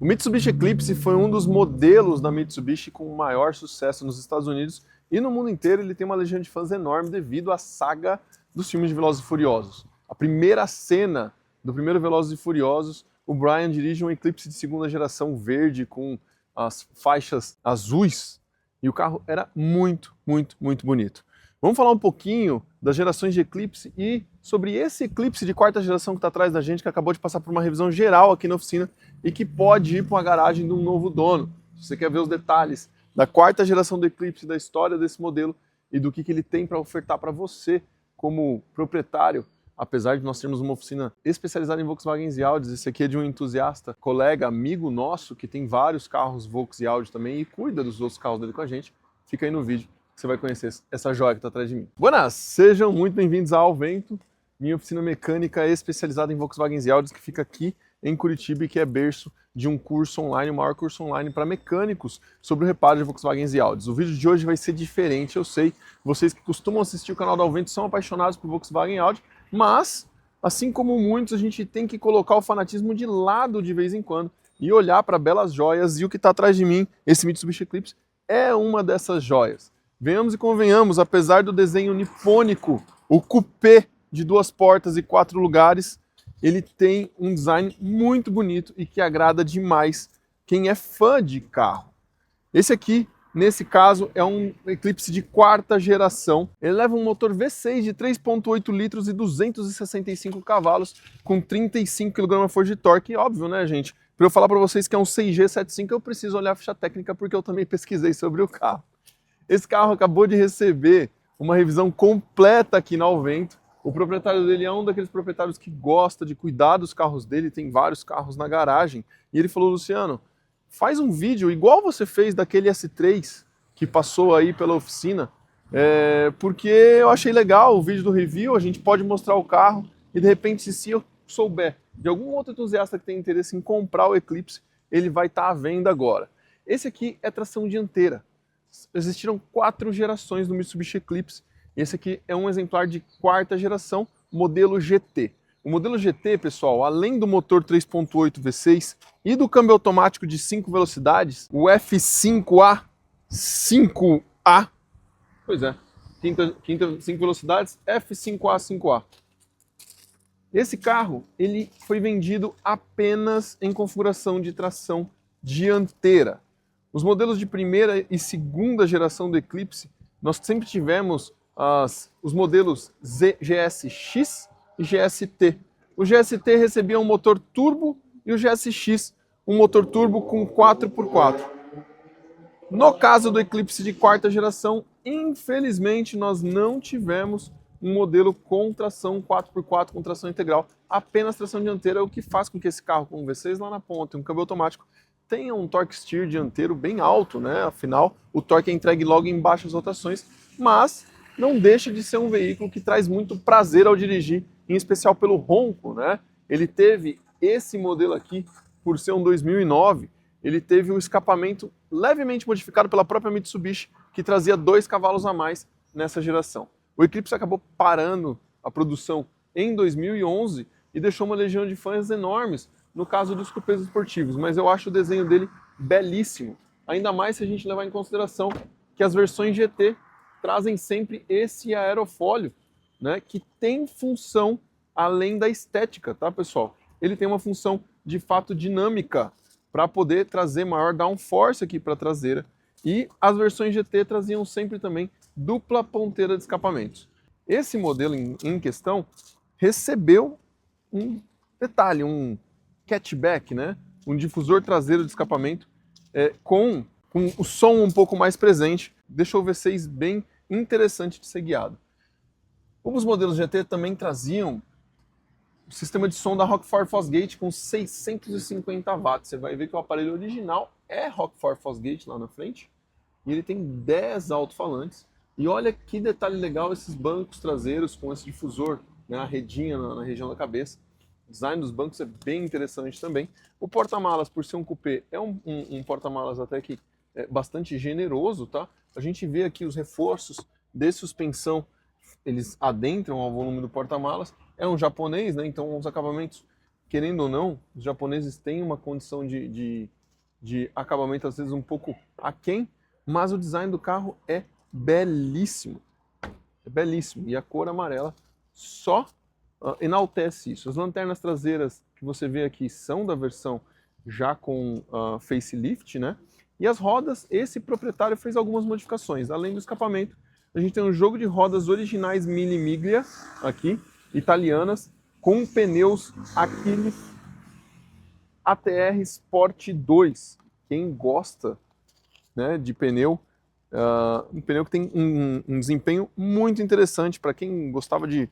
O Mitsubishi Eclipse foi um dos modelos da Mitsubishi com maior sucesso nos Estados Unidos e no mundo inteiro. Ele tem uma legião de fãs enorme devido à saga dos filmes de Velozes e Furiosos. A primeira cena do primeiro Velozes e Furiosos, o Brian dirige um Eclipse de segunda geração verde com as faixas azuis e o carro era muito bonito. Vamos falar um pouquinho das gerações de Eclipse e sobre esse Eclipse de quarta geração que está atrás da gente, que acabou de passar por uma revisão geral aqui na oficina e que pode ir para uma garagem de um novo dono. Se você quer ver os detalhes da quarta geração do Eclipse, da história desse modelo e do que ele tem para ofertar para você como proprietário, apesar de nós termos uma oficina especializada em Volkswagen e Audis, esse aqui é de um entusiasta, colega, amigo nosso, que tem vários carros Volks e Audi também e cuida dos outros carros dele com a gente, fica aí no vídeo. Você vai conhecer essa joia que está atrás de mim. Buenas! Sejam muito bem-vindos ao Vento, minha oficina mecânica especializada em Volkswagen e Audis, que fica aqui em Curitiba e que é berço de um curso online, o maior curso online para mecânicos sobre o reparo de Volkswagen e Audis. O vídeo de hoje vai ser diferente, eu sei. Vocês que costumam assistir o canal do Vento são apaixonados por Volkswagen e Audi, mas, assim como muitos, a gente tem que colocar o fanatismo de lado de vez em quando e olhar para belas joias, e o que está atrás de mim, esse Mitsubishi Eclipse, é uma dessas joias. Venhamos e convenhamos, apesar do desenho nipônico, o coupé de 2 portas e 4 lugares, ele tem um design muito bonito e que agrada demais quem é fã de carro. Esse aqui, nesse caso, é um Eclipse de quarta geração. Ele leva um motor V6 de 3.8 litros e 265 cavalos, com 35 kgf de torque. E óbvio, né, gente? Para eu falar para vocês que é um 6G75, eu preciso olhar a ficha técnica, porque eu também pesquisei sobre o carro. Esse carro acabou de receber uma revisão completa aqui na Ao Vento. O proprietário dele é um daqueles proprietários que gosta de cuidar dos carros dele, tem vários carros na garagem. E ele falou: Luciano, faz um vídeo igual você fez daquele S3 que passou aí pela oficina, porque eu achei legal o vídeo do review, a gente pode mostrar o carro e de repente, se eu souber de algum outro entusiasta que tem interesse em comprar o Eclipse, ele vai estar à venda agora. Esse aqui é tração dianteira. Existiram 4 gerações do Mitsubishi Eclipse. Esse aqui é um exemplar de quarta geração, modelo GT. O modelo GT, pessoal, além do motor 3.8 V6 e do câmbio automático de 5 velocidades, o F5A, 5A, pois é, quinta 5 velocidades, F5A, 5A. Esse carro, ele foi vendido apenas em configuração de tração dianteira. Os modelos de primeira e segunda geração do Eclipse, nós sempre tivemos os modelos GSX e GST. O GST recebia um motor turbo e o GSX um motor turbo com 4x4. No caso do Eclipse de quarta geração, infelizmente nós não tivemos um modelo com tração 4x4, com tração integral, apenas tração dianteira, o que faz com que esse carro com V6 lá na ponta e um câmbio automático tenha um torque steer dianteiro bem alto, né? Afinal, o torque é entregue logo em baixas rotações, mas não deixa de ser um veículo que traz muito prazer ao dirigir, em especial pelo ronco, né? Ele teve esse modelo aqui, por ser um 2009, ele teve um escapamento levemente modificado pela própria Mitsubishi, que trazia 2 cavalos a mais nessa geração. O Eclipse acabou parando a produção em 2011 e deixou uma legião de fãs enormes, no caso dos cupês esportivos, mas eu acho o desenho dele belíssimo, ainda mais se a gente levar em consideração que as versões GT trazem sempre esse aerofólio, né, que tem função além da estética, tá, pessoal? Ele tem uma função de fato dinâmica para poder trazer maior downforce aqui para a traseira, e as versões GT traziam sempre também dupla ponteira de escapamentos. Esse modelo em questão recebeu um detalhe, um catchback, né? Um difusor traseiro de escapamento com o som um pouco mais presente, deixou o V6 bem interessante de ser guiado. Os modelos GT também traziam o sistema de som da Rockford Fosgate com 650 watts. Você vai ver que o aparelho original é Rockford Fosgate lá na frente e ele tem 10 alto-falantes. E olha que detalhe legal esses bancos traseiros com esse difusor, né, a redinha na região da cabeça. O design dos bancos é bem interessante também. O porta-malas, por ser um coupé, é um porta-malas até que bastante generoso, tá? A gente vê aqui os reforços de suspensão, eles adentram ao volume do porta-malas. É um japonês, né? Então os acabamentos querendo ou não, os japoneses têm uma condição de acabamento às vezes um pouco aquém, mas o design do carro é belíssimo. É belíssimo. E a cor amarela só enaltece isso. As lanternas traseiras que você vê aqui são da versão já com facelift, né? E as rodas, esse proprietário fez algumas modificações. Além do escapamento, a gente tem um jogo de rodas originais Mille Miglia aqui, italianas, com pneus Achilles ATR Sport 2. Quem gosta, né, de pneu, um pneu que tem um desempenho muito interessante para quem gostava de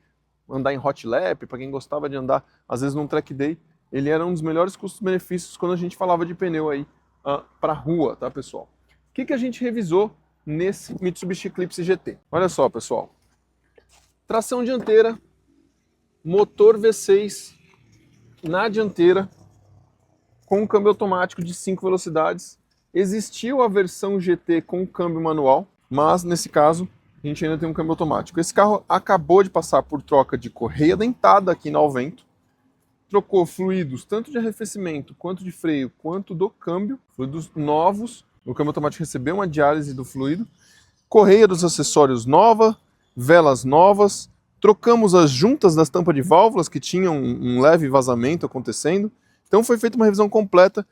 andar em hot lap, para quem gostava de andar às vezes num track day, ele era um dos melhores custos-benefícios quando a gente falava de pneu aí para rua, tá, pessoal? O que a gente revisou nesse Mitsubishi Eclipse GT? Olha só, pessoal. Tração dianteira, motor V6 na dianteira, com um câmbio automático de 5 velocidades. Existiu a versão GT com câmbio manual, mas nesse caso a gente ainda tem um câmbio automático. Esse carro acabou de passar por troca de correia dentada aqui na Alvento, trocou fluidos tanto de arrefecimento, quanto de freio, quanto do câmbio, fluidos novos. O câmbio automático recebeu uma diálise do fluido, correia dos acessórios nova, velas novas, trocamos as juntas das tampas de válvulas que tinham um leve vazamento acontecendo. Então foi feita uma revisão completa.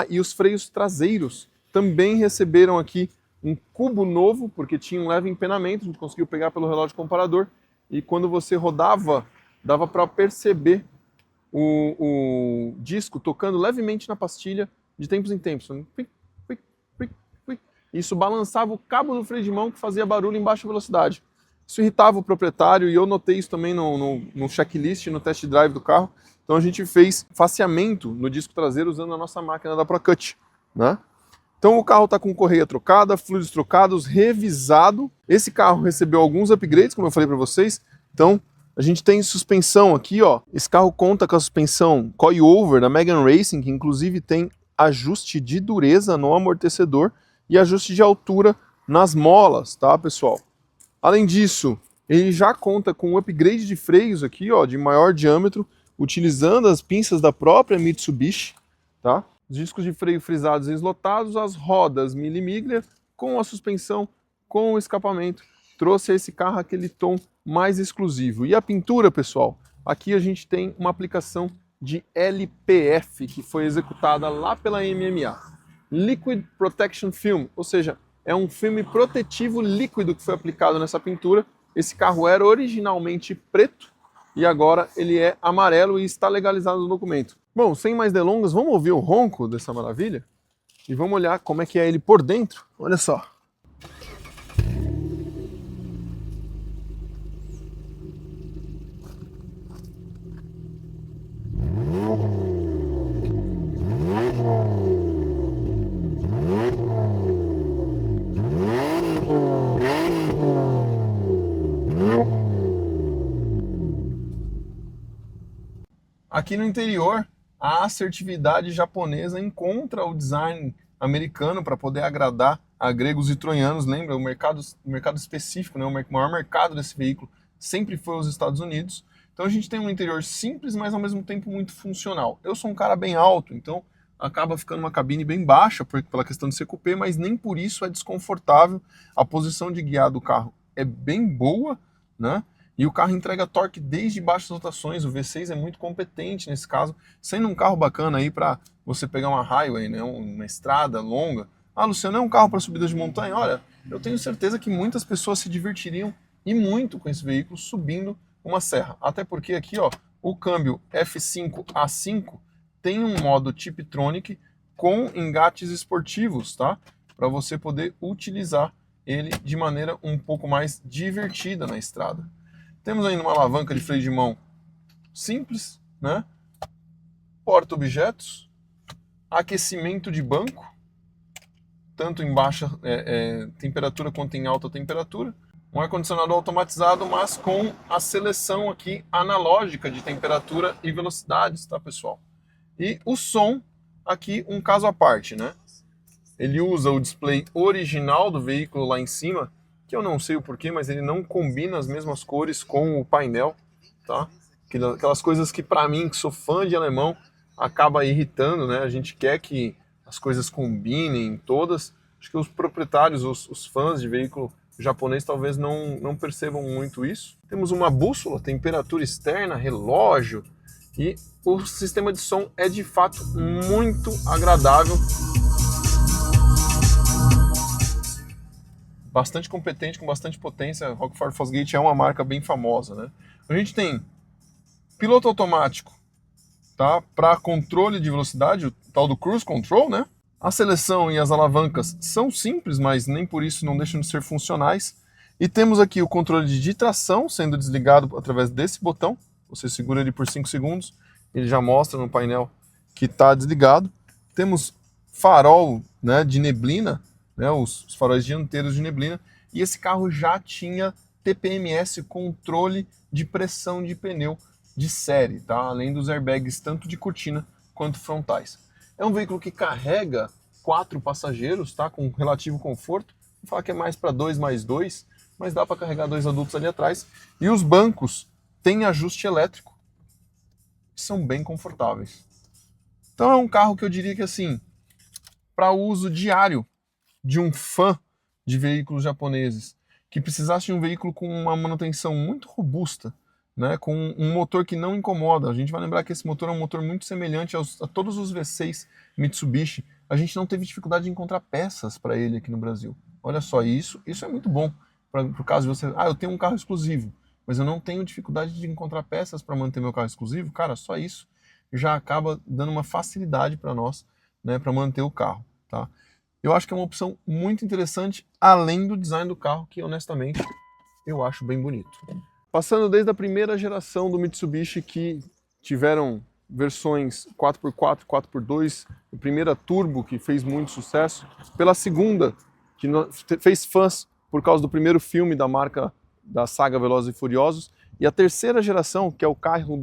E os freios traseiros também receberam aqui um cubo novo, porque tinha um leve empenamento, a gente conseguiu pegar pelo relógio comparador, e quando você rodava, dava para perceber o disco tocando levemente na pastilha de tempos em tempos. Isso balançava o cabo do freio de mão que fazia barulho em baixa velocidade. Isso irritava o proprietário e eu notei isso também no checklist, no test drive do carro. Então a gente fez faceamento no disco traseiro usando a nossa máquina da ProCut, né? Então o carro está com correia trocada, fluidos trocados, revisado. Esse carro recebeu alguns upgrades, como eu falei para vocês. Então a gente tem suspensão aqui, ó. Esse carro conta com a suspensão coilover da Megan Racing, que inclusive tem ajuste de dureza no amortecedor e ajuste de altura nas molas, tá, pessoal? Além disso, ele já conta com um upgrade de freios aqui, ó, de maior diâmetro, utilizando as pinças da própria Mitsubishi, tá? Os discos de freio frisados e eslotados, as rodas Mille Miglia, com a suspensão, com o escapamento, trouxe a esse carro aquele tom mais exclusivo. E a pintura, pessoal, aqui a gente tem uma aplicação de LPF, que foi executada lá pela MMA. Liquid Protection Film, ou seja, é um filme protetivo líquido que foi aplicado nessa pintura. Esse carro era originalmente preto e agora ele é amarelo e está legalizado no documento. Bom, sem mais delongas, vamos ouvir o ronco dessa maravilha? E vamos olhar como é que é ele por dentro. Olha só. Aqui no interior, a assertividade japonesa encontra o design americano para poder agradar a gregos e troianos. Lembra, o mercado específico, né, o maior mercado desse veículo sempre foi os Estados Unidos. Então a gente tem um interior simples, mas ao mesmo tempo muito funcional. Eu sou um cara bem alto, então acaba ficando uma cabine bem baixa pela questão de ser coupé, mas nem por isso é desconfortável. A posição de guiar do carro é bem boa, né? E o carro entrega torque desde baixas rotações. O V6 é muito competente nesse caso, sendo um carro bacana aí para você pegar uma highway, né, uma estrada longa. Luciano, é um carro para subidas de montanha? Olha, eu tenho certeza que muitas pessoas se divertiriam e muito com esse veículo subindo uma serra. Até porque aqui, ó, o câmbio F5A5 tem um modo Tiptronic com engates esportivos, tá? Para você poder utilizar ele de maneira um pouco mais divertida na estrada. Temos ainda uma alavanca de freio de mão simples, né? Porta-objetos, aquecimento de banco, tanto em baixa temperatura quanto em alta temperatura. Um ar-condicionado automatizado, mas com a seleção aqui analógica de temperatura e velocidades, tá, pessoal? E o som, aqui um caso à parte, né? Ele usa o display original do veículo lá em cima, que eu não sei o porquê, mas ele não combina as mesmas cores com o painel, tá? aquelas coisas que para mim, que sou fã de alemão, acaba irritando, né? A gente quer que as coisas combinem todas. Acho que os proprietários, os fãs de veículo japonês talvez não percebam muito isso. Temos uma bússola, temperatura externa, relógio, e o sistema de som é de fato muito agradável. Bastante competente, com bastante potência. Rockford Fosgate é uma marca bem famosa, né? A gente tem piloto automático, tá? Para controle de velocidade, o tal do cruise control, né? A seleção e as alavancas são simples, mas nem por isso não deixam de ser funcionais. E temos aqui o controle de tração sendo desligado através desse botão. Você segura ele por 5 segundos, ele já mostra no painel que está desligado. Temos farol, né, de neblina, né, os faróis dianteiros de neblina. E esse carro já tinha TPMS, controle de pressão de pneu de série, tá? Além dos airbags tanto de cortina quanto frontais. É um veículo que carrega 4 passageiros, tá? Com relativo conforto. Vou falar que é mais para 2 mais 2, mas dá para carregar 2 adultos ali atrás. E os bancos têm ajuste elétrico, são bem confortáveis. Então é um carro que eu diria que, assim, para uso diário de um fã de veículos japoneses, que precisasse de um veículo com uma manutenção muito robusta, né, com um motor que não incomoda. A gente vai lembrar que esse motor é um motor muito semelhante a todos os V6 Mitsubishi. A gente não teve dificuldade de encontrar peças para ele aqui no Brasil. Olha só, isso é muito bom para o caso de você... eu tenho um carro exclusivo, mas eu não tenho dificuldade de encontrar peças para manter meu carro exclusivo. Cara, só isso já acaba dando uma facilidade para nós, né, para manter o carro, tá? Eu acho que é uma opção muito interessante, além do design do carro, que honestamente eu acho bem bonito. Passando desde a primeira geração do Mitsubishi, que tiveram versões 4x4, 4x2, a primeira Turbo, que fez muito sucesso, pela segunda, que fez fãs por causa do primeiro filme da marca, da saga Velozes e Furiosos, e a terceira geração, que é o carro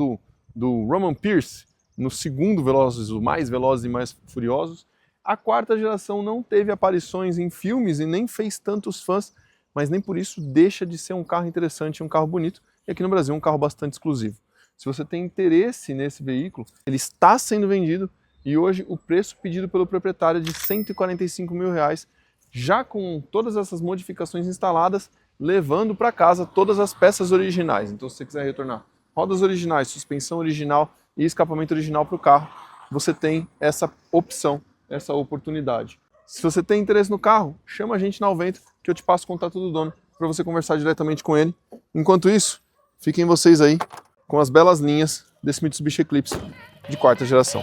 do Roman Pierce, no segundo Velozes, o mais Velozes e mais Furiosos. A quarta geração não teve aparições em filmes e nem fez tantos fãs, mas nem por isso deixa de ser um carro interessante, um carro bonito, e aqui no Brasil um carro bastante exclusivo. Se você tem interesse nesse veículo, ele está sendo vendido e hoje o preço pedido pelo proprietário é de R$145 mil, já com todas essas modificações instaladas, levando para casa todas as peças originais. Então, se você quiser retornar rodas originais, suspensão original e escapamento original para o carro, você tem essa opção, essa oportunidade. Se você tem interesse no carro, chama a gente na Alvento, que eu te passo o contato do dono para você conversar diretamente com ele. Enquanto isso, fiquem vocês aí com as belas linhas desse Mitsubishi Eclipse de quarta geração.